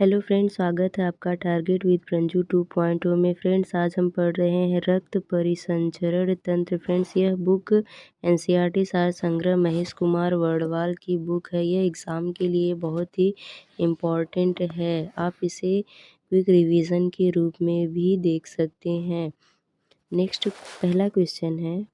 Hello friends, स्वागत है आपका टारगेट विद प्रंजू 2.0 में। फ्रेंड्स, आज हम पढ़ रहे हैं रक्त परिसंचरण तंत्र। फ्रेंड्स, यह बुक एनसीईआरटी सार संग्रह महेश कुमार वर्डवाल की बुक है। यह एग्ज़ाम के लिए बहुत ही इम्पॉर्टेंट है। आप इसे क्विक रिवीजन के रूप में भी देख सकते हैं। नेक्स्ट पहला क्वेश्चन है,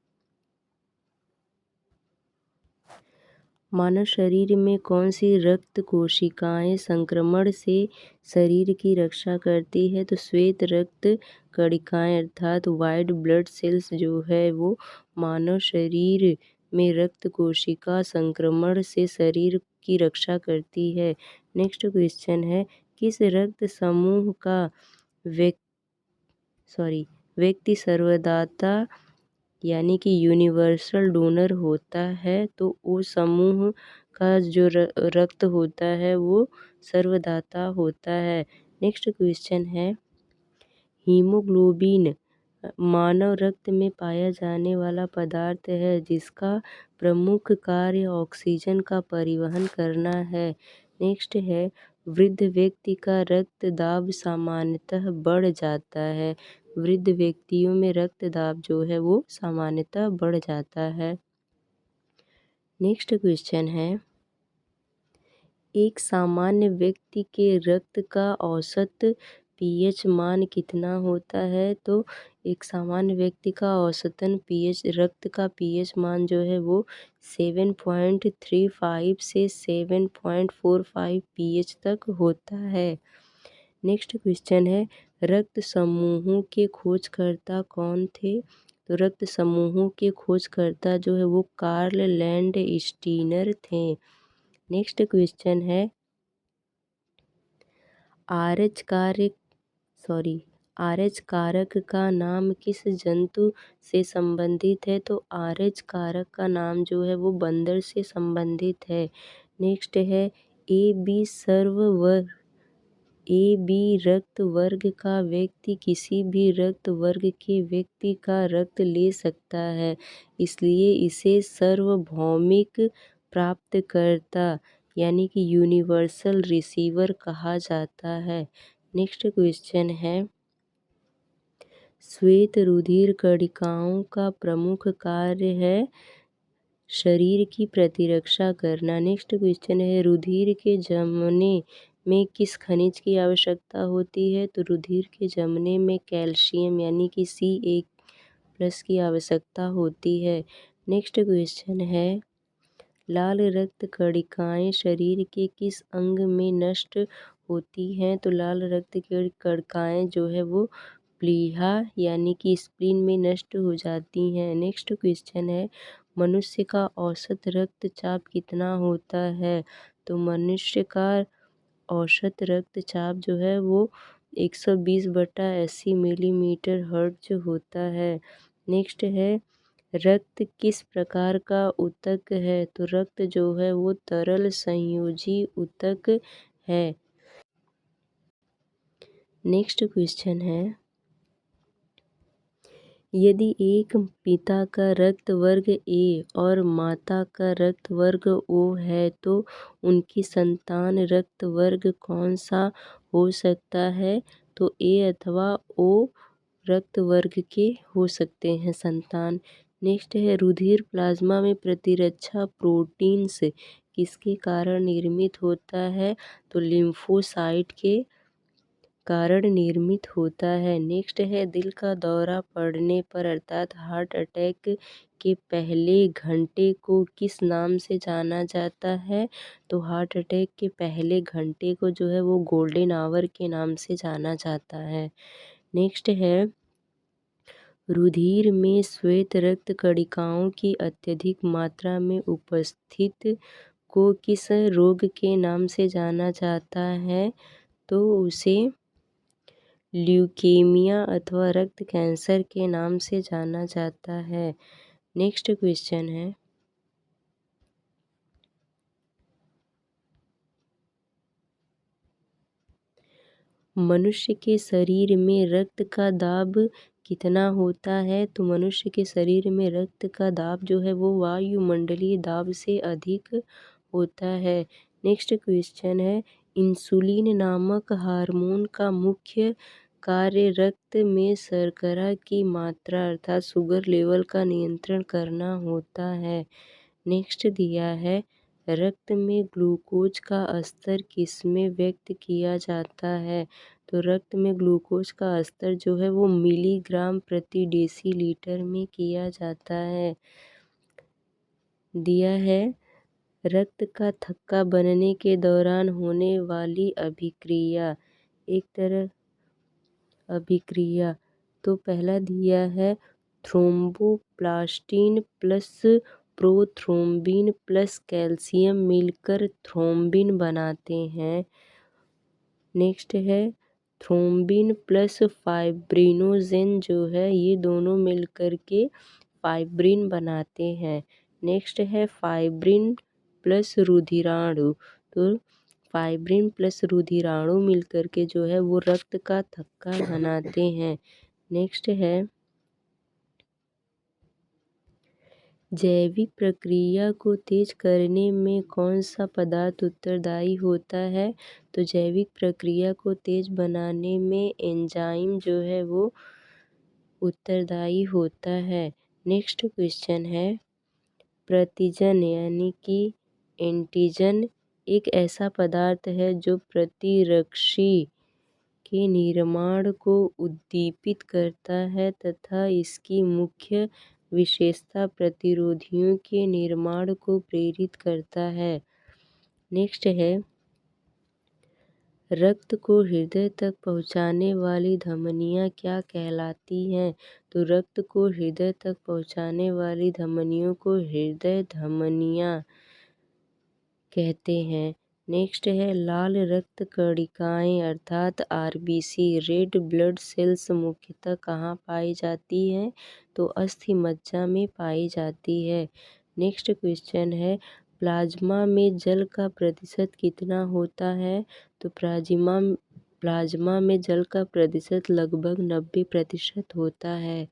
मानव शरीर में कौन सी रक्त कोशिकाएं संक्रमण से शरीर की रक्षा करती है? तो श्वेत रक्त कणिकाएं अर्थात वाइट ब्लड सेल्स जो है वो मानव शरीर में रक्त कोशिका संक्रमण से शरीर की रक्षा करती है। नेक्स्ट क्वेश्चन है, किस रक्त समूह का व्यक्ति सर्वदाता यानी कि यूनिवर्सल डोनर होता है? तो वो समूह का जो रक्त होता है वो सर्वदाता होता है। नेक्स्ट क्वेश्चन है, हीमोग्लोबिन मानव रक्त में पाया जाने वाला पदार्थ है जिसका प्रमुख कार्य ऑक्सीजन का परिवहन करना है। नेक्स्ट है, वृद्ध व्यक्ति का रक्त दाब सामान्यतः बढ़ जाता है। वृद्ध व्यक्तियों में रक्त दाब जो है वो सामान्यतः बढ़ जाता है। नेक्स्ट क्वेश्चन है, एक सामान्य व्यक्ति के रक्त का औसत पीएच मान कितना होता है? तो एक सामान्य व्यक्ति का औसतन रक्त का पीएच मान जो है वो 7.35 से 7.45 पीएच तक होता है। नेक्स्ट क्वेश्चन है, रक्त समूहों के खोजकर्ता कौन थे? तो रक्त समूहों के खोजकर्ता जो है वो कार्ल लैंडस्टीनर थे। नेक्स्ट क्वेश्चन है, आरएच कारक का नाम किस जंतु से संबंधित है? तो आरएच कारक का नाम जो है वो बंदर से संबंधित है। नेक्स्ट है, ए बी रक्त वर्ग का व्यक्ति किसी भी रक्त वर्ग के व्यक्ति का रक्त ले सकता है, इसलिए इसे सार्वभौमिक प्राप्तकर्ता यानी कि यूनिवर्सल रिसीवर कहा जाता है। नेक्स्ट क्वेश्चन है, श्वेत रुधिर कणिकाओं का प्रमुख कार्य है शरीर की प्रतिरक्षा करना। नेक्स्ट क्वेश्चन है, रुधिर के जमने में किस खनिज की आवश्यकता होती है? तो रुधिर के जमने में कैल्शियम यानी कि Ca+ की आवश्यकता होती है। नेक्स्ट क्वेश्चन है, लाल रक्त कणिकाएं शरीर के किस अंग में नष्ट होती हैं? तो लाल रक्त की कणिकाएं जो है वो प्लीहा यानी कि स्प्लीन में नष्ट हो जाती हैं। नेक्स्ट क्वेश्चन है, मनुष्य का औसत रक्तचाप कितना होता है? तो मनुष्य का औसत रक्तचाप जो है वो 120/80 मिलीमीटर हर्ट्ज होता है। नेक्स्ट है, रक्त किस प्रकार का ऊतक है? तो रक्त जो है वो तरल संयोजी ऊतक है। नेक्स्ट क्वेश्चन है, यदि एक पिता का रक्त वर्ग ए और माता का रक्त वर्ग ओ है तो उनकी संतान रक्त वर्ग कौन सा हो सकता है? तो ए अथवा ओ रक्त वर्ग के हो सकते हैं संतान। नेक्स्ट है, रुधिर प्लाज्मा में प्रतिरक्षा प्रोटीन्स किसके कारण निर्मित होता है? तो लिम्फोसाइट के कारण निर्मित होता है। नेक्स्ट है, दिल का दौरा पड़ने पर अर्थात हार्ट अटैक के पहले घंटे को किस नाम से जाना जाता है? तो हार्ट अटैक के पहले घंटे को जो है वो गोल्डन आवर के नाम से जाना जाता है। नेक्स्ट है, रुधिर में श्वेत रक्त कणिकाओं की अत्यधिक मात्रा में उपस्थित को किस रोग के नाम से जाना जाता है? तो उसे ल्यूकेमिया अथवा रक्त कैंसर के नाम से जाना जाता है। नेक्स्ट क्वेश्चन है, मनुष्य के शरीर में रक्त का दाब कितना होता है? तो मनुष्य के शरीर में रक्त का दाब जो है वो वायुमंडलीय दाब से अधिक होता है। नेक्स्ट क्वेश्चन है, इंसुलिन नामक हार्मोन का मुख्य कार्य रक्त में शर्करा की मात्रा अर्थात शुगर लेवल का नियंत्रण करना होता है। नेक्स्ट दिया है, रक्त में ग्लूकोज का स्तर किसमें व्यक्त किया जाता है? तो रक्त में ग्लूकोज का स्तर जो है वो मिलीग्राम प्रति डेसीलीटर में किया जाता है। दिया है, रक्त का थक्का बनने के दौरान होने वाली अभिक्रिया। एक तरह अभिक्रिया तो पहला दिया है thromboplastin plus prothrombin plus calcium मिलकर थ्रोम्बिन बनाते हैं। नेक्स्ट है थ्रोम्बिन प्लस फाइब्रिनोजेन जो है ये दोनों मिलकर के फाइब्रिन बनाते हैं। नेक्स्ट है फाइब्रिन प्लस रुधिराणु। तो फाइब्रिन प्लस रुधिराणु मिलकर के जो है वो रक्त का थक्का बनाते हैं। नेक्स्ट है जैविक प्रक्रिया को तेज करने में कौन सा पदार्थ उत्तरदायी होता है? तो जैविक प्रक्रिया को तेज बनाने में एंजाइम जो है वो उत्तरदायी होता है। नेक्स्ट क्वेश्चन है प्रतिजन यानी कि एंटीजन एक ऐसा पदार्थ है जो प्रतिरक्षी के निर्माण को उद्दीपित करता है तथा इसकी मुख्य विशेषता प्रतिरोधियों के निर्माण को प्रेरित करता है। नेक्स्ट है रक्त को हृदय तक पहुंचाने वाली धमनियां क्या कहलाती हैं? तो रक्त को हृदय तक पहुंचाने वाली धमनियों को हृदय धमनियां कहते हैं। नेक्स्ट है लाल रक्त कणिकाएं अर्थात आरबीसी रेड ब्लड सेल्स मुख्यतः कहाँ पाई जाती हैं? तो अस्थि मज्जा में पाई जाती है। नेक्स्ट क्वेश्चन है प्लाज्मा में जल का प्रतिशत कितना होता है? तो प्लाज्मा में जल का प्रतिशत लगभग 90% होता है।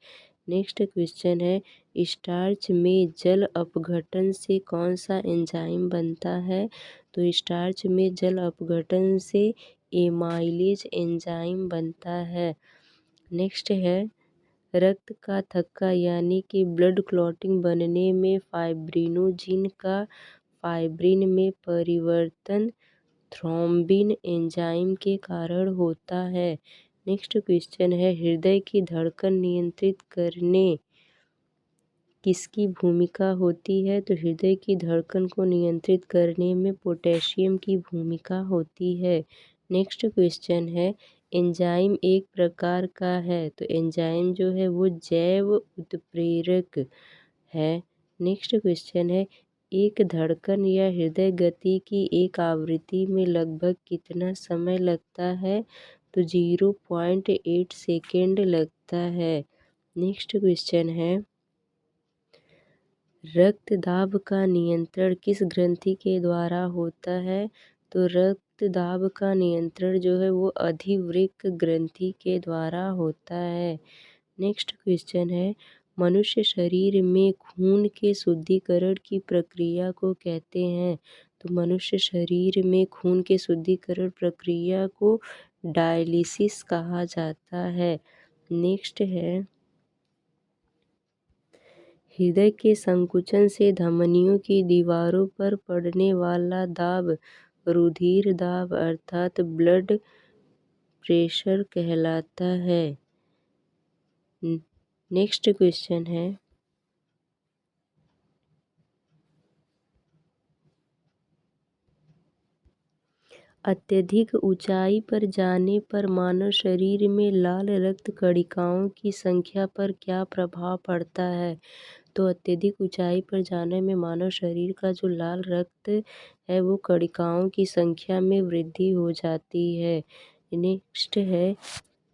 नेक्स्ट क्वेश्चन है स्टार्च में जल अपघटन से कौन सा एंजाइम बनता है? तो स्टार्च में जल अपघटन से एमाइलेज एंजाइम बनता है। नेक्स्ट है रक्त का थक्का यानी कि ब्लड क्लॉटिंग बनने में फाइब्रिनोजिन का फाइब्रिन में परिवर्तन थ्रोम्बिन एंजाइम के कारण होता है। नेक्स्ट क्वेश्चन है हृदय की धड़कन नियंत्रित करने किसकी भूमिका होती है? तो हृदय की धड़कन को नियंत्रित करने में पोटेशियम की भूमिका होती है। नेक्स्ट क्वेश्चन है एंजाइम एक प्रकार का है तो एंजाइम जो है वो जैव उत्प्रेरक है। नेक्स्ट क्वेश्चन है एक धड़कन या हृदय गति की एक आवृत्ति में लगभग कितना समय लगता है? तो 0.8 सेकेंड लगता है। नेक्स्ट क्वेश्चन है रक्त दाब का नियंत्रण किस ग्रंथि के द्वारा होता है? तो रक्त दाब का नियंत्रण जो है वो अधिवृक्क ग्रंथि के द्वारा होता है। नेक्स्ट क्वेश्चन है मनुष्य शरीर में खून के शुद्धिकरण की प्रक्रिया को कहते हैं? तो मनुष्य शरीर में खून के शुद्धिकरण प्रक्रिया को डायलिसिस कहा जाता है। नेक्स्ट है हृदय के संकुचन से धमनियों की दीवारों पर पड़ने वाला दाब रुधिर दाब अर्थात ब्लड प्रेशर कहलाता है। नेक्स्ट क्वेश्चन है अत्यधिक ऊंचाई पर जाने पर मानव शरीर में लाल रक्त कणिकाओं की संख्या पर क्या प्रभाव पड़ता है? तो अत्यधिक ऊंचाई पर जाने में मानव शरीर का जो लाल रक्त है वो कणिकाओं की संख्या में वृद्धि हो जाती है। नेक्स्ट है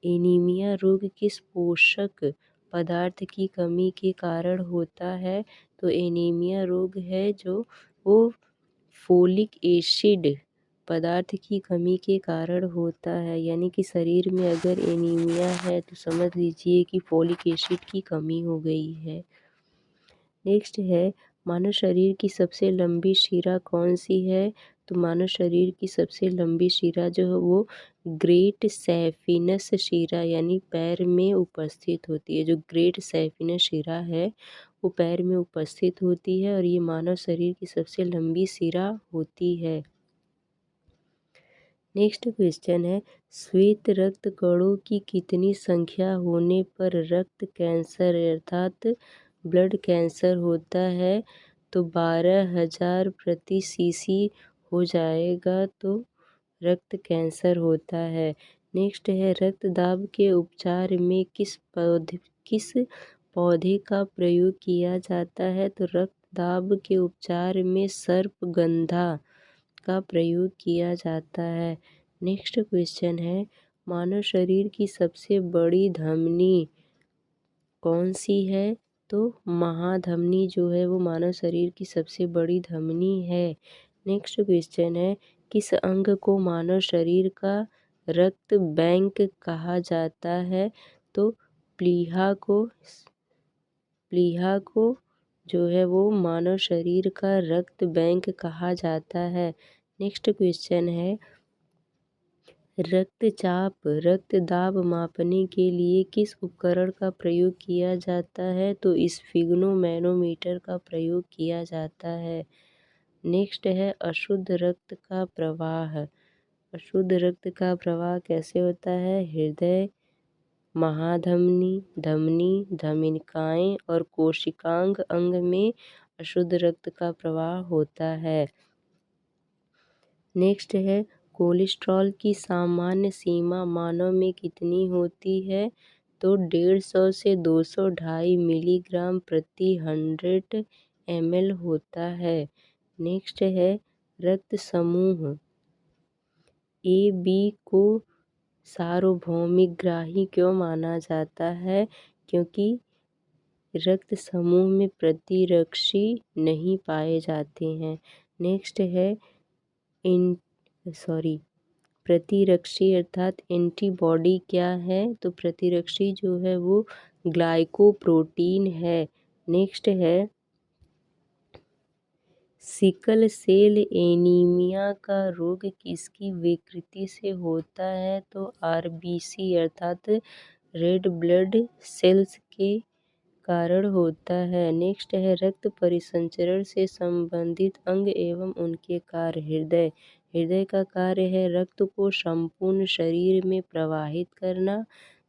एनीमिया रोग किस पोषक पदार्थ की कमी के कारण होता है? तो एनीमिया रोग है जो वो फोलिक एसिड पदार्थ की कमी के कारण होता है। यानी कि शरीर में अगर एनीमिया है तो समझ लीजिए कि फोलिक एसिड की कमी हो गई है। नेक्स्ट है मानव शरीर की सबसे लंबी शिरा कौन सी है? तो मानव शरीर की सबसे लंबी शिरा जो है वो ग्रेट सैफिनस शिरा यानी पैर में उपस्थित होती है। जो ग्रेट सैफिनस शिरा है वो पैर में उपस्थित होती है और ये मानव शरीर की सबसे लंबी शिरा होती है। नेक्स्ट क्वेश्चन है, श्वेत रक्त कणों की कितनी संख्या होने पर रक्त कैंसर अर्थात ब्लड कैंसर होता है? तो 12,000 प्रति सीसी हो जाएगा तो रक्त कैंसर होता है। नेक्स्ट है, रक्त दाब के उपचार में किस पौधे का प्रयोग किया जाता है? तो रक्त दाब के उपचार में सर्पगंधा का प्रयोग किया जाता है। नेक्स्ट क्वेश्चन है, मानव शरीर की सबसे बड़ी धमनी कौन सी है? तो महाधमनी जो है वो मानव शरीर की सबसे बड़ी धमनी है। नेक्स्ट क्वेश्चन है, किस अंग को मानव शरीर का रक्त बैंक कहा जाता है? तो प्लीहा को जो है वो मानव शरीर का रक्त बैंक कहा जाता है। नेक्स्ट क्वेश्चन है, रक्त दाब मापने के लिए किस उपकरण का प्रयोग किया जाता है? तो स्फिग्नोमैनोमीटर का प्रयोग किया जाता है। नेक्स्ट है, अशुद्ध रक्त का प्रवाह। अशुद्ध रक्त का प्रवाह कैसे होता है? हृदय, महाधमनी, धमनी, धमनिकाएं और कोशिकांग अंग में अशुद्ध रक्त का प्रवाह होता है। नेक्स्ट है, कोलेस्ट्रॉल की सामान्य सीमा मानव में कितनी होती है? तो 150 से 200 मिलीग्राम प्रति 100 ml होता है। नेक्स्ट है, रक्त समूह ए बी को सार्वभौमिकग्राही क्यों माना जाता है? क्योंकि रक्त समूह में प्रतिरक्षी नहीं पाए जाते हैं। नेक्स्ट है, प्रतिरक्षी अर्थात एंटीबॉडी क्या है? तो प्रतिरक्षी जो है वो ग्लाइकोप्रोटीन है। नेक्स्ट है, सिकल सेल एनीमिया का रोग किसकी विकृति से होता है? तो आरबीसी अर्थात रेड ब्लड सेल्स के कारण होता है। नेक्स्ट है, रक्त परिसंचरण से संबंधित अंग एवं उनके कार्य। हृदय का कार्य है रक्त को संपूर्ण शरीर में प्रवाहित करना।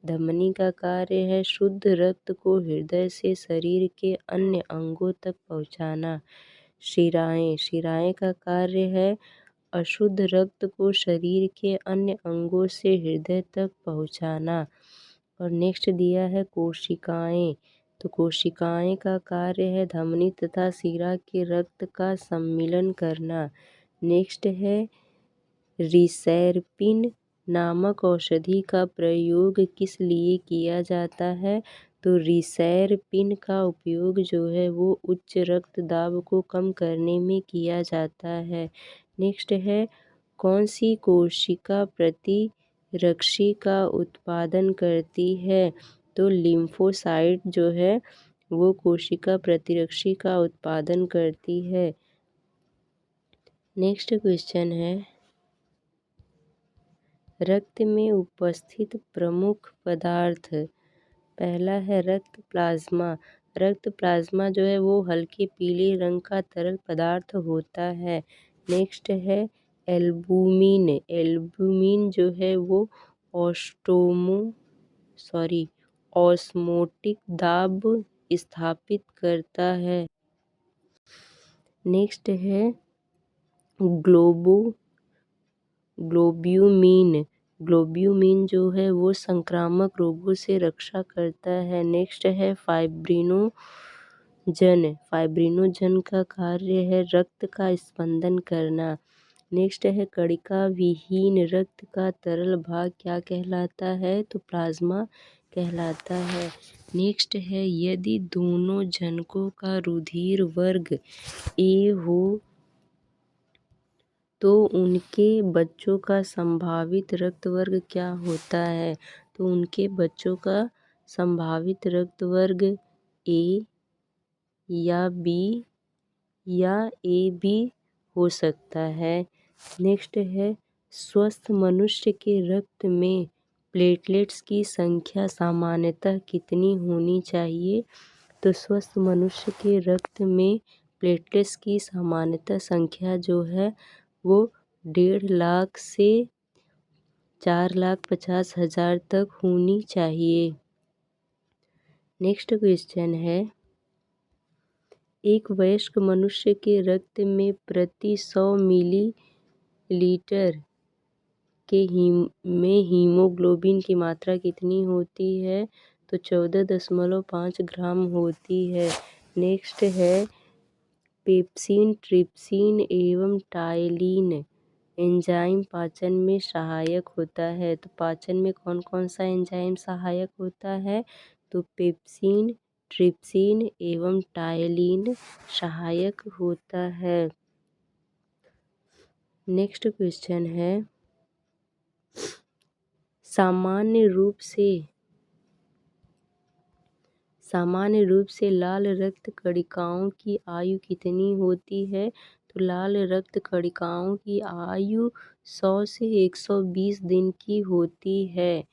धमनी का कार्य है शुद्ध रक्त को हृदय से शरीर के अन्य अंगों तक पहुंचाना। शिराएं का कार्य है अशुद्ध रक्त को शरीर के अन्य अंगों से हृदय तक पहुंचाना। और नेक्स्ट दिया है कोशिकाएं। तो कोशिकाएं का कार्य है धमनी तथा शिरा के रक्त का सम्मिलन करना। नेक्स्ट है, रिसेरपिन नामक औषधि का प्रयोग किस लिए किया जाता है? तो रिसेरपिन का उपयोग जो है वो उच्च रक्तदाब को कम करने में किया जाता है। नेक्स्ट है, कौन सी कोशिका प्रतिरक्षी का उत्पादन करती है? तो लिम्फोसाइट जो है वो कोशिका प्रतिरक्षी का उत्पादन करती है। नेक्स्ट क्वेश्चन है, रक्त में उपस्थित प्रमुख पदार्थ। पहला है रक्त प्लाज्मा। रक्त प्लाज्मा जो है वो हल्के पीले रंग का तरल पदार्थ होता है। नेक्स्ट है एल्बुमिन। एल्बुमिन जो है वो ऑस्मोटिक दाब स्थापित करता है। नेक्स्ट है ग्लोब्यूमिन जो है वो संक्रामक रोगों से रक्षा करता है। नेक्स्ट है फाइब्रिनोजन का कार्य है रक्त का स्पंदन करना। नेक्स्ट है, कणिका विहीन रक्त का तरल भाग क्या कहलाता है? तो प्लाज्मा कहलाता है। नेक्स्ट है, यदि दोनों जनकों का रुधिर वर्ग ए हो तो उनके बच्चों का संभावित रक्त वर्ग क्या होता है? तो उनके बच्चों का संभावित रक्त वर्ग ए या बी या ए बी हो सकता है। नेक्स्ट है स्वस्थ मनुष्य के रक्त में प्लेटलेट्स की संख्या सामान्यतः कितनी होनी चाहिए? तो स्वस्थ मनुष्य के रक्त में प्लेटलेट्स की सामान्यतः संख्या जो है वो 1.5 लाख से 4,50,000 तक होनी चाहिए। नेक्स्ट क्वेश्चन है एक वयस्क मनुष्य के रक्त में प्रति 100 मिलीलीटर में हीमोग्लोबिन की मात्रा कितनी होती है? तो 14.5 ग्राम होती है। नेक्स्ट है पेप्सिन, ट्रिप्सिन एवं टायलिन एंजाइम पाचन में सहायक होता है। तो पाचन में कौन कौन सा एंजाइम सहायक होता है? तो पेप्सिन, ट्रिप्सिन एवं टायलिन सहायक होता है। नेक्स्ट क्वेश्चन है सामान्य रूप से लाल रक्त कणिकाओं की आयु कितनी होती है? तो लाल रक्त कणिकाओं की आयु 100 से 120 दिन की होती है।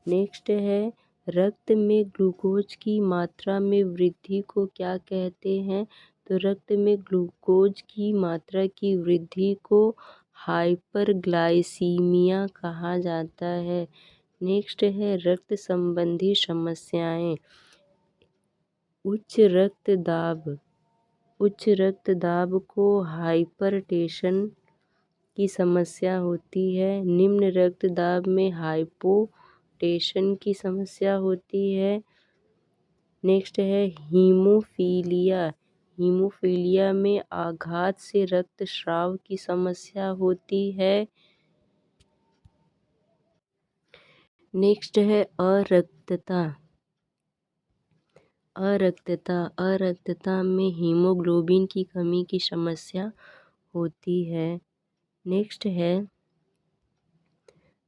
नेक्स्ट है रक्त में ग्लूकोज की मात्रा में वृद्धि को क्या कहते हैं? तो रक्त में ग्लूकोज की मात्रा की वृद्धि को हाइपरग्लाइसीमिया कहा जाता है। नेक्स्ट है रक्त संबंधी समस्याएं। उच्च रक्तदाब को हाइपरटेंशन की समस्या होती है। निम्न रक्तदाब में हाइपोटेंशन की समस्या होती है। नेक्स्ट है हीमोफीलिया में आघात से रक्तस्राव की समस्या होती है। नेक्स्ट है अरक्तता में हीमोग्लोबिन की कमी की समस्या होती है। नेक्स्ट है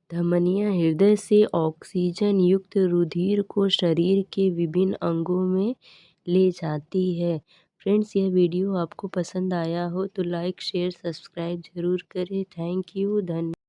धमनियाँ हृदय से ऑक्सीजन युक्त रुधिर को शरीर के विभिन्न अंगों में ले जाती है। फ्रेंड्स, यह वीडियो आपको पसंद आया हो तो लाइक शेयर सब्सक्राइब ज़रूर करें। Thank you. धन्यवाद।